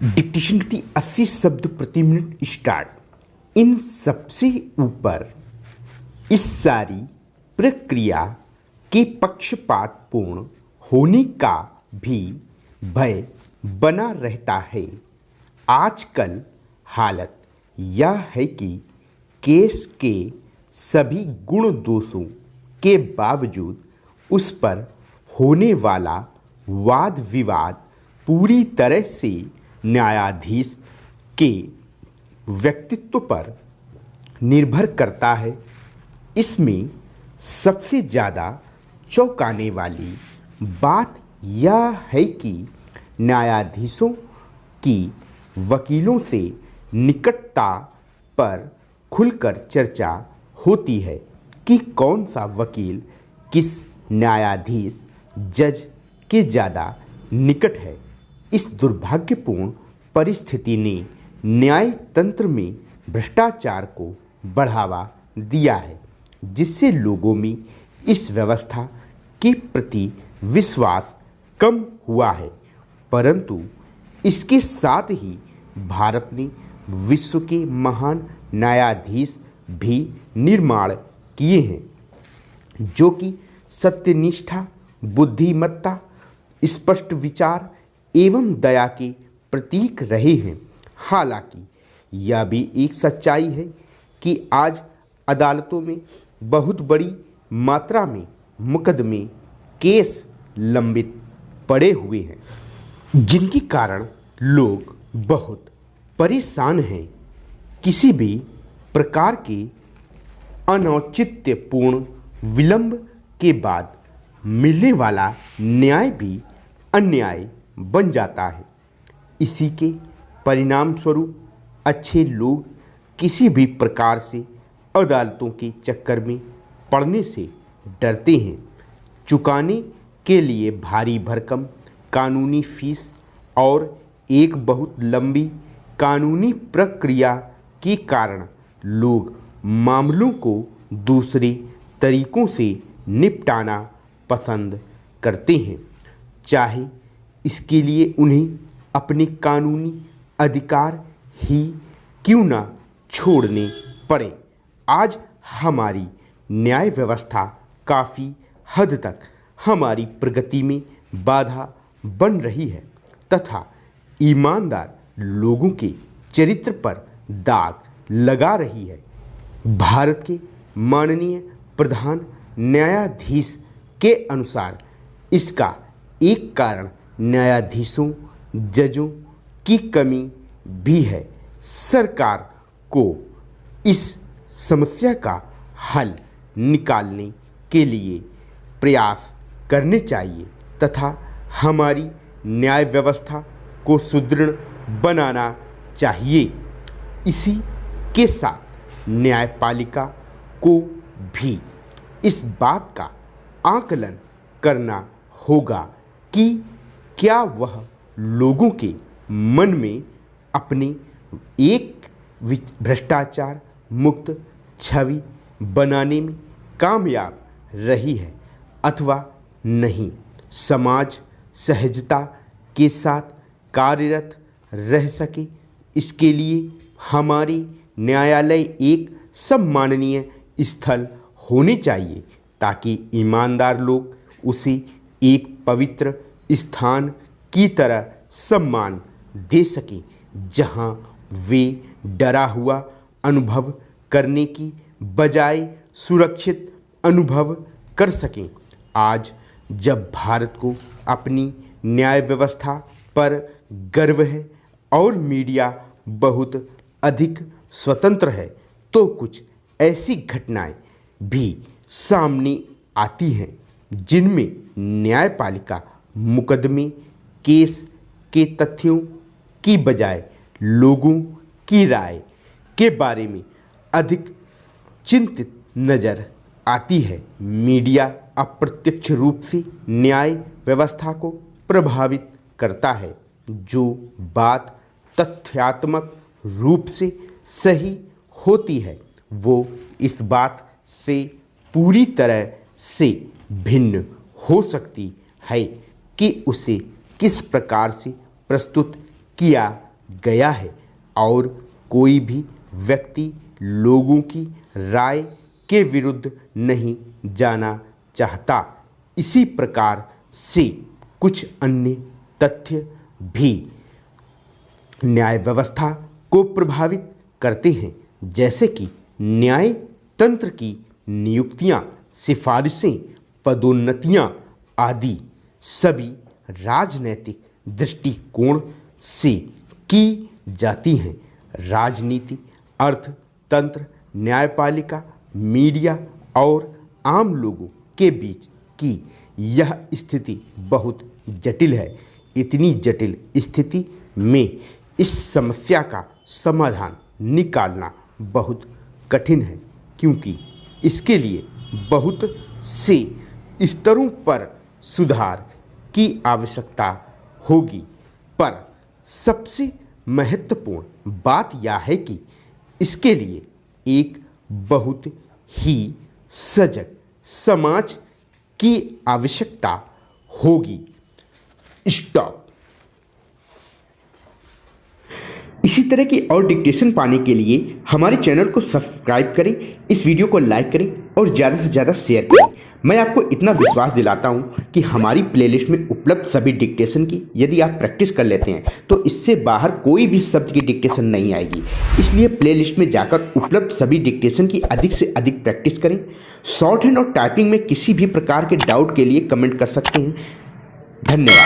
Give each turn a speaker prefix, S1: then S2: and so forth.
S1: Dictation गति 80 शब्द प्रति मिनट स्टार्ट। इन सबसे ऊपर इस सारी प्रक्रिया के पक्षपातपूर्ण होने का भी भय बना रहता है। आजकल हालत यह है कि केस के सभी गुण दोषों के बावजूद उस पर होने वाला वाद विवाद पूरी तरह से न्यायाधीश के व्यक्तित्व पर निर्भर करता है। इसमें सबसे ज़्यादा चौंकाने वाली बात यह है कि न्यायाधीशों की वकीलों से निकटता पर खुलकर चर्चा होती है कि कौन सा वकील किस न्यायाधीश जज के ज़्यादा निकट है। इस दुर्भाग्यपूर्ण परिस्थिति ने न्याय तंत्र में भ्रष्टाचार को बढ़ावा दिया है, जिससे लोगों में इस व्यवस्था के प्रति विश्वास कम हुआ है। परंतु इसके साथ ही भारत ने विश्व के महान न्यायाधीश भी निर्माण किए हैं, जो कि सत्यनिष्ठा, बुद्धिमत्ता, स्पष्ट विचार एवं दया के प्रतीक रहे हैं। हालांकि यह भी एक सच्चाई है कि आज अदालतों में बहुत बड़ी मात्रा में मुकदमे केस लंबित पड़े हुए हैं, जिनके कारण लोग बहुत परेशान हैं। किसी भी प्रकार के अनौचित्यपूर्ण विलंब के बाद मिलने वाला न्याय भी अन्याय बन जाता है। इसी के परिणाम स्वरूप अच्छे लोग किसी भी प्रकार से अदालतों के चक्कर में पड़ने से डरते हैं। चुकाने के लिए भारी भरकम कानूनी फीस और एक बहुत लंबी कानूनी प्रक्रिया के कारण लोग मामलों को दूसरे तरीकों से निपटाना पसंद करते हैं, चाहे इसके लिए उन्हें अपने कानूनी अधिकार ही क्यों ना छोड़ने पड़े। आज हमारी न्याय व्यवस्था काफ़ी हद तक हमारी प्रगति में बाधा बन रही है तथा ईमानदार लोगों के चरित्र पर दाग लगा रही है। भारत के माननीय प्रधान न्यायाधीश के अनुसार इसका एक कारण न्यायाधीशों, जजों की कमी भी है। सरकार को इस समस्या का हल निकालने के लिए प्रयास करने चाहिए तथा हमारी न्याय व्यवस्था को सुदृढ़ बनाना चाहिए। इसी के साथ न्यायपालिका को भी इस बात का आकलन करना होगा कि क्या वह लोगों के मन में अपने एक भ्रष्टाचार मुक्त छवि बनाने में कामयाब रही है अथवा नहीं। समाज सहजता के साथ कार्यरत रह सके, इसके लिए हमारे न्यायालय एक सम्माननीय स्थल होने चाहिए ताकि ईमानदार लोग उसे एक पवित्र स्थान की तरह सम्मान दे सकें, जहां वे डरा हुआ अनुभव करने की बजाय सुरक्षित अनुभव कर सकें। आज जब भारत को अपनी न्याय व्यवस्था पर गर्व है और मीडिया बहुत अधिक स्वतंत्र है, तो कुछ ऐसी घटनाएं भी सामने आती हैं जिनमें न्यायपालिका मुकदमे केस के तथ्यों की बजाय लोगों की राय के बारे में अधिक चिंतित नज़र आती है। मीडिया अप्रत्यक्ष रूप से न्याय व्यवस्था को प्रभावित करता है। जो बात तथ्यात्मक रूप से सही होती है, वो इस बात से पूरी तरह से भिन्न हो सकती है कि उसे किस प्रकार से प्रस्तुत किया गया है और कोई भी व्यक्ति लोगों की राय के विरुद्ध नहीं जाना चाहता। इसी प्रकार से कुछ अन्य तथ्य भी न्याय व्यवस्था को प्रभावित करते हैं, जैसे कि न्याय तंत्र की नियुक्तियां, सिफारिशें, पदोन्नतियां आदि सभी राजनैतिक दृष्टिकोण से की जाती हैं। राजनीति, अर्थतंत्र, न्यायपालिका, मीडिया और आम लोगों के बीच की यह स्थिति बहुत जटिल है। इतनी जटिल स्थिति में इस समस्या का समाधान निकालना बहुत कठिन है, क्योंकि इसके लिए बहुत से स्तरों पर सुधार की आवश्यकता होगी। पर सबसे महत्वपूर्ण बात यह है कि इसके लिए एक बहुत ही सजग समाज की आवश्यकता होगी। स्टॉप। इसी तरह की और डिक्टेशन पाने के लिए हमारे चैनल को सब्सक्राइब करें, इस वीडियो को लाइक करें और ज़्यादा से ज़्यादा शेयर करें। मैं आपको इतना विश्वास दिलाता हूं कि हमारी प्लेलिस्ट में उपलब्ध सभी डिक्टेशन की यदि आप प्रैक्टिस कर लेते हैं तो इससे बाहर कोई भी शब्द की डिक्टेशन नहीं आएगी। इसलिए प्लेलिस्ट में जाकर उपलब्ध सभी डिक्टेशन की अधिक से अधिक प्रैक्टिस करें। शॉर्ट हैंड और टाइपिंग में किसी भी प्रकार के डाउट के लिए कमेंट कर सकते हैं। धन्यवाद।